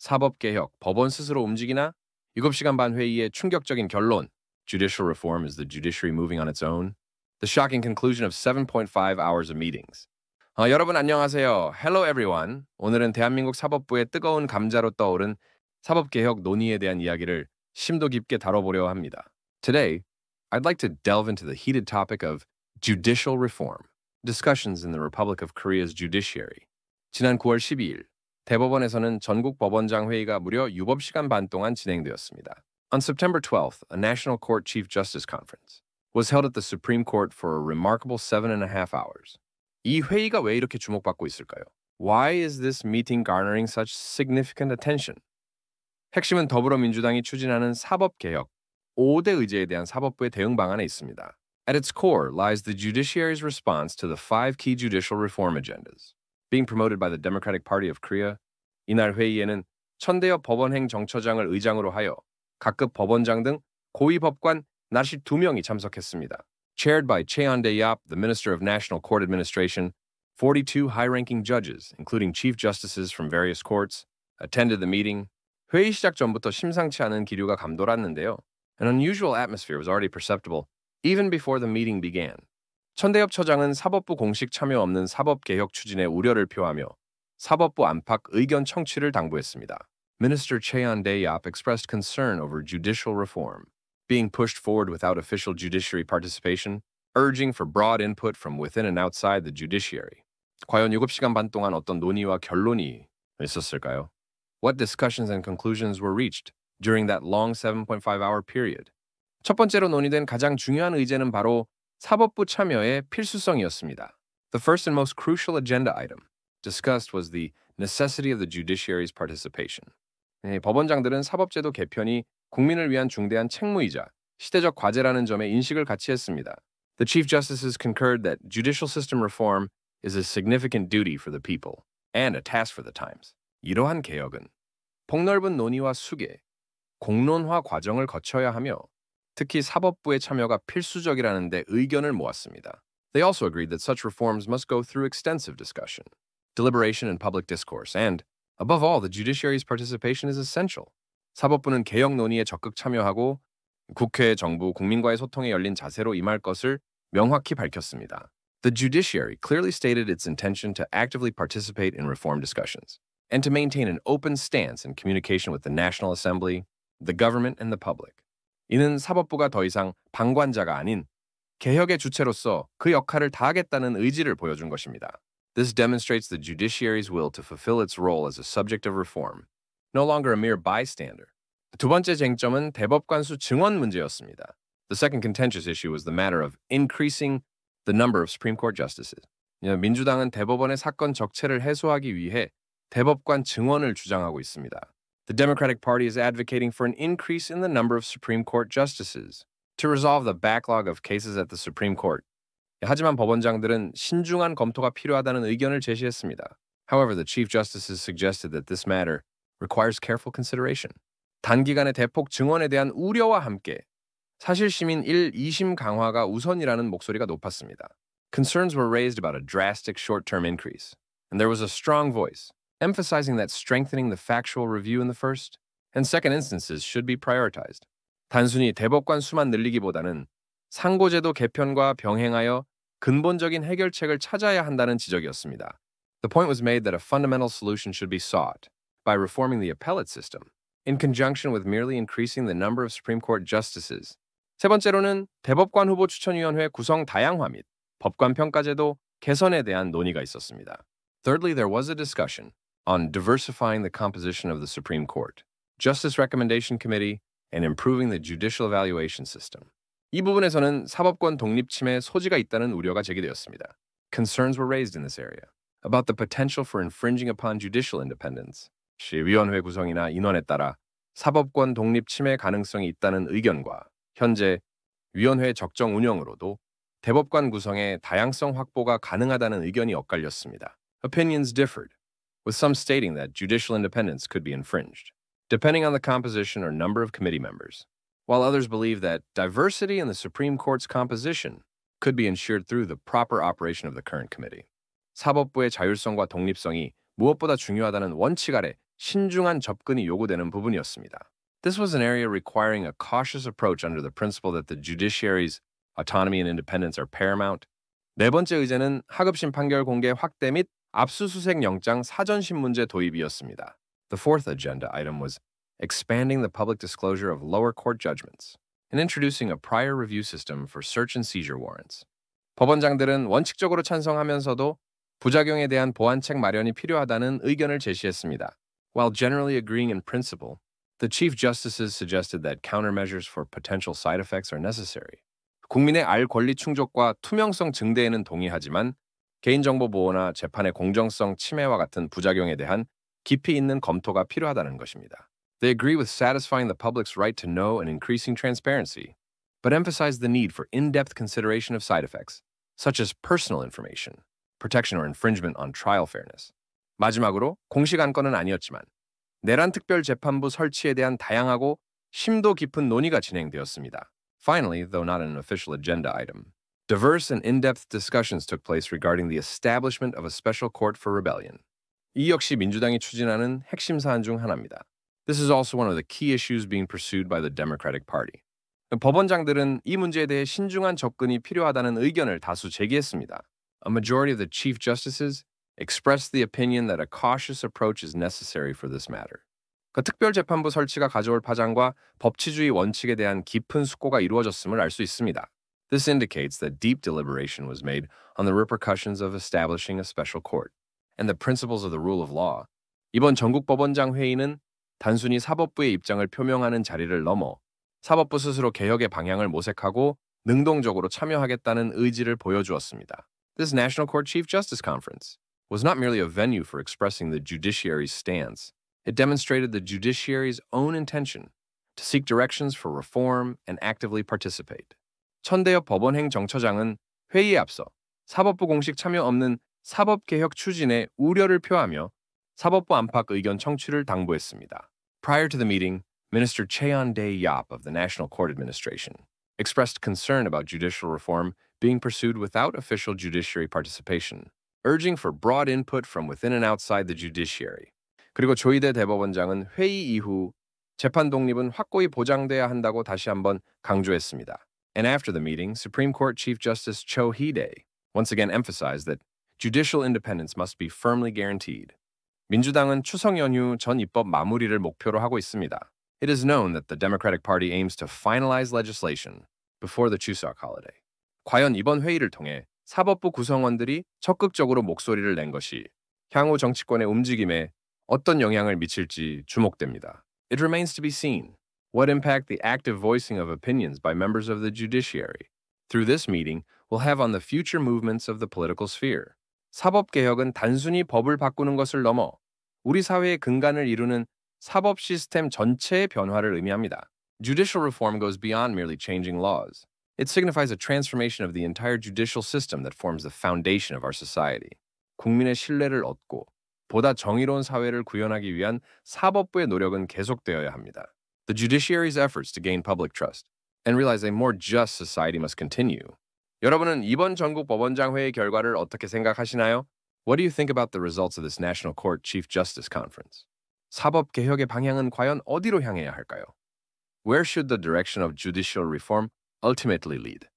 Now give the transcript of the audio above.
사법개혁, 법원 스스로 움직이나? 7시간 반 회의의 충격적인 결론. Judicial reform is the judiciary moving on its own? The shocking conclusion of 7.5 hours of meetings. 여러분 안녕하세요. Hello everyone. 오늘은 대한민국 사법부의 뜨거운 감자로 떠오른 사법개혁 논의에 대한 이야기를 심도 깊게 다뤄보려 합니다. Today, I'd like to delve into the heated topic of judicial reform, discussions in the Republic of Korea's judiciary. 지난 9월 12일, 대법원에서는 전국 법원장 회의가 무려 6시간 반 동안 진행되었습니다. On September 12th, a National Court Chief Justice Conference was held at the Supreme Court for a remarkable 7.5 hours. 이 회의가 왜 이렇게 주목받고 있을까요? Why is this meeting garnering such significant attention? 핵심은 더불어민주당이 추진하는 사법개혁, 5대 의제에 대한 사법부의 대응 방안에 있습니다. At its core lies the judiciary's response to the 5 key judicial reform agendas. Being promoted by the Democratic Party of Korea, 이날 회의에는 천대엽 법원행 정처장을 의장으로 하여 각급 법원장 등 고위 법관 42명이 참석했습니다. Chaired by Choi Dae-yap, the Minister of National Court Administration, 42 high-ranking judges, including chief justices from various courts, attended the meeting. 회의 시작 전부터 심상치 않은 기류가 감돌았는데요. An unusual atmosphere was already perceptible even before the meeting began. 천대엽 처장은 사법부 공식 참여 없는 사법개혁 추진에 우려를 표하며 사법부 안팎 의견 청취를 당부했습니다. Minister Choi Dae-yap expressed concern over judicial reform being pushed forward without official judiciary participation, urging for broad input from within and outside the judiciary. 과연 7시간 반 동안 어떤 논의와 결론이 있었을까요? What discussions and conclusions were reached during that long 7.5-hour period? 첫 번째로 논의된 가장 중요한 의제는 바로 사법부 참여의 필수성이었습니다. The first and most crucial agenda item discussed was the necessity of the judiciary's participation. 법원장들은 사법제도 개편이 국민을 위한 중대한 책무이자 시대적 과제라는 점에 인식을 같이 했습니다. The Chief Justices concurred that judicial system reform is a significant duty for the people and a task for the times. 이러한 개혁은 폭넓은 논의와 수계, 공론화 과정을 거쳐야 하며 특히 사법부의 참여가 필수적이라는 데 의견을 모았습니다. They also agreed that such reforms must go through extensive discussion, deliberation and public discourse, and, above all, the judiciary's participation is essential. 사법부는 개혁 논의에 적극 참여하고 국회, 정부, 국민과의 소통에 열린 자세로 임할 것을 명확히 밝혔습니다. The judiciary clearly stated its intention to actively participate in reform discussions and to maintain an open stance in communication with the National Assembly, the government, and the public. 이는 사법부가 더 이상 방관자가 아닌 개혁의 주체로서 그 역할을 다하겠다는 의지를 보여준 것입니다. This demonstrates the judiciary's will to fulfill its role as a subject of reform, no longer a mere bystander. 두 번째 쟁점은 대법관 수 증원 문제였습니다. The second contentious issue was the matter of increasing the number of Supreme Court justices. 민주당은 대법원의 사건 적체를 해소하기 위해 대법관 증원을 주장하고 있습니다. The Democratic Party is advocating for an increase in the number of Supreme Court justices to resolve the backlog of cases at the Supreme Court. 하지만 법원장들은 신중한 검토가 필요하다는 의견을 제시했습니다. However, the Chief Justices suggested that this matter requires careful consideration. 단기간의 대폭 증원에 대한 우려와 함께 사실 시민 1, 2심 강화가 우선이라는 목소리가 높았습니다. Concerns were raised about a drastic short-term increase, and there was a strong voice emphasizing that strengthening the factual review in the first and second instances should be prioritized. 단순히 대법관 수만 늘리기보다는 상고제도 개편과 병행하여 근본적인 해결책을 찾아야 한다는 지적이었습니다. The point was made that a fundamental solution should be sought by reforming the appellate system in conjunction with merely increasing the number of Supreme Court justices. 세 번째로는 대법관 후보 추천위원회 구성 다양화 및 법관 평가제도 개선에 대한 논의가 있었습니다. Thirdly, there was a discussion on diversifying the composition of the Supreme Court, Justice Recommendation Committee, and improving the judicial evaluation system. 이 부분에서는 사법권 독립 침해 소지가 있다는 우려가 제기되었습니다. Concerns were raised in this area about the potential for infringing upon judicial independence. 위원회 구성이나 인원에 따라 사법권 독립 침해 가능성이 있다는 의견과 현재 위원회 적정 운영으로도 대법관 구성의 다양성 확보가 가능하다는 의견이 엇갈렸습니다. Opinions differed, with some stating that judicial independence could be infringed, depending on the composition or number of committee members, while others believe that diversity in the Supreme Court's composition could be ensured through the proper operation of the current committee. 사법부의 자율성과 독립성이 무엇보다 중요하다는 원칙 아래 신중한 접근이 요구되는 부분이었습니다. This was an area requiring a cautious approach under the principle that the judiciary's autonomy and independence are paramount. 네 번째 의제는 하급심 판결 공개 확대 및 압수수색 영장 사전신문제 도입이었습니다. The fourth agenda item was expanding the public disclosure of lower court judgments and introducing a prior review system for search and seizure warrants. 법원장들은 원칙적으로 찬성하면서도 부작용에 대한 보완책 마련이 필요하다는 의견을 제시했습니다. While generally agreeing in principle, the Chief Justices suggested that countermeasures for potential side effects are necessary. 국민의 알 권리 충족과 투명성 증대에는 동의하지만 개인정보 보호나 재판의 공정성 침해와 같은 부작용에 대한 깊이 있는 검토가 필요하다는 것입니다. They agree with satisfying the public's right to know and increasing transparency, but emphasize the need for in-depth consideration of side effects, such as personal information, protection or infringement on trial fairness. 마지막으로 공식 안건은 아니었지만 내란 특별재판부 설치에 대한 다양하고 심도 깊은 논의가 진행되었습니다. Finally, though not an official agenda item, diverse and in-depth discussions took place regarding the establishment of a special court for rebellion. 이 역시 민주당이 추진하는 핵심 사안 중 하나입니다. This is also one of the key issues being pursued by the Democratic Party. 법원장들은 이 문제에 대해 신중한 접근이 필요하다는 의견을 다수 제기했습니다. A majority of the Chief Justices expressed the opinion that a cautious approach is necessary for this matter. 그 특별재판부 설치가 가져올 파장과 법치주의 원칙에 대한 깊은 숙고가 이루어졌음을 알 수 있습니다. This indicates that deep deliberation was made on the repercussions of establishing a special court and the principles of the rule of law. 이번 전국법원장 회의는 단순히 사법부의 입장을 표명하는 자리를 넘어 사법부 스스로 개혁의 방향을 모색하고 능동적으로 참여하겠다는 의지를 보여주었습니다. This National Court Chief Justice Conference was not merely a venue for expressing the judiciary's stance. It demonstrated the judiciary's own intention to seek directions for reform and actively participate. 천대엽 법원행 정처장은 회의에 앞서 사법부 공식 참여 없는 사법개혁 추진에 우려를 표하며 사법부 안팎 의견 청취를 당부했습니다. Prior to the meeting, Minister Cheon-dae Yap of the National Court Administration expressed concern about judicial reform being pursued without official judiciary participation, urging for broad input from within and outside the judiciary. 그리고 조이대 대법원장은 회의 이후 재판 독립은 확고히 보장돼야 한다고 다시 한번 강조했습니다. And after the meeting, Supreme Court Chief Justice Cho Hee-dae once again emphasized that judicial independence must be firmly guaranteed. 민주당은 추석 연휴 전 입법 마무리를 목표로 하고 있습니다. It is known that the Democratic Party aims to finalize legislation before the Chuseok holiday. 과연 이번 회의를 통해 사법부 구성원들이 적극적으로 목소리를 낸 것이 향후 정치권의 움직임에 어떤 영향을 미칠지 주목됩니다. It remains to be seen what impact the active voicing of opinions by members of the judiciary through this meeting will have on the future movements of the political sphere. 사법개혁은 단순히 법을 바꾸는 것을 넘어 우리 사회의 근간을 이루는 사법 시스템 전체의 변화를 의미합니다. Judicial reform goes beyond merely changing laws. It signifies a transformation of the entire judicial system that forms the foundation of our society. 국민의 신뢰를 얻고 보다 정의로운 사회를 구현하기 위한 사법부의 노력은 계속되어야 합니다. The judiciary's efforts to gain public trust and realize a more just society must continue. 여러분은 이번 전국 법원장 회의 결과를 어떻게 생각하시나요? What do you think about the results of this National Court Chief Justice Conference? 사법 개혁의 방향은 과연 어디로 향해야 할까요? Where should the direction of judicial reform ultimately lead?